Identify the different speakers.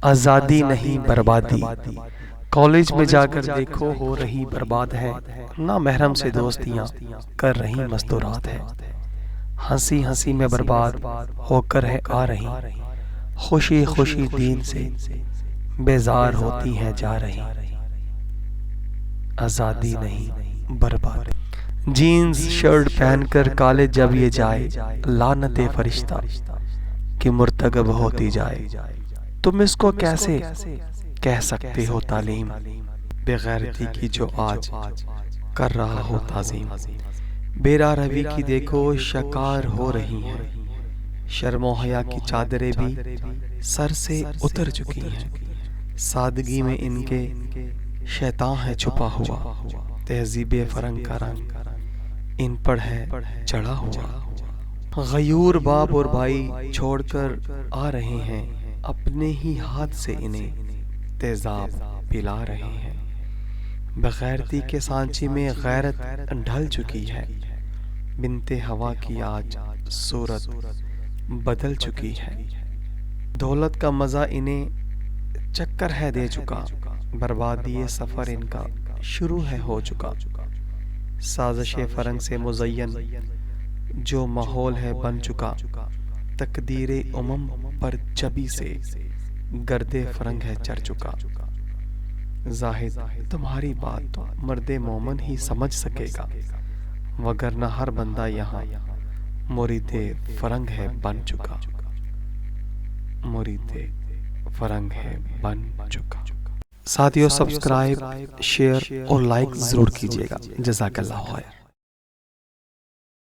Speaker 1: آزادی نہیں بربادی، کالج میں جا کر دیکھو ہو رہی برباد ہے، نہ محرم سے دوستیاں کر رہی مستورات ہے، ہنسی ہنسی میں برباد ہو کر ہے آ رہی، خوشی خوشی دین سے بیزار ہوتی ہیں جا رہی، آزادی نہیں بربادی۔ جینز شرٹ پہن کر کالج جب یہ جائے، لعنت فرشتہ کہ مرتکب ہوتی جائے، تم اس کو کیسے کہہ سکتے ہو تعلیم، بغیرتی کی جو آج کر رہا ہو تعظیم۔ بیرا روی کی دیکھو شکار ہو رہی ہیں، شرم و حیا کی چادریں بھی سر سے اتر چکی ہیں، سادگی میں ان کے شیطان ہے چھپا ہوا، تہذیب فرنگ کا رنگ ان پر ہے چڑھا ہوا۔ غیور باپ اور بھائی چھوڑ کر آ رہے ہیں، اپنے ہی ہاتھ سے انہیں تیزاب پلا رہے ہیں، بغیرتی کے سانچے میں غیرت ڈھل چکی ہے، بنت ہوا کی آج صورت بدل چکی ہے، دولت کا مزہ انہیں چکر ہے دے چکا، بربادی سفر ان کا شروع ہے ہو چکا، سازش فرنگ سے مزین جو ماحول ہے بن چکا، تقدیر امم پر چبی سے گرد فرنگ ہے چڑھ چکا۔ زاہد تمہاری بات تو مرد مومن ہی سمجھ سکے گا، وگرنہ ہر بندہ یہاں مرید فرنگ ہے بن چکا، مرید فرنگ ہے بن چکا۔ ساتھیو سبسکرائب، شیئر اور لائک ضرور کیجیے گا۔ جزاک اللہ خیر۔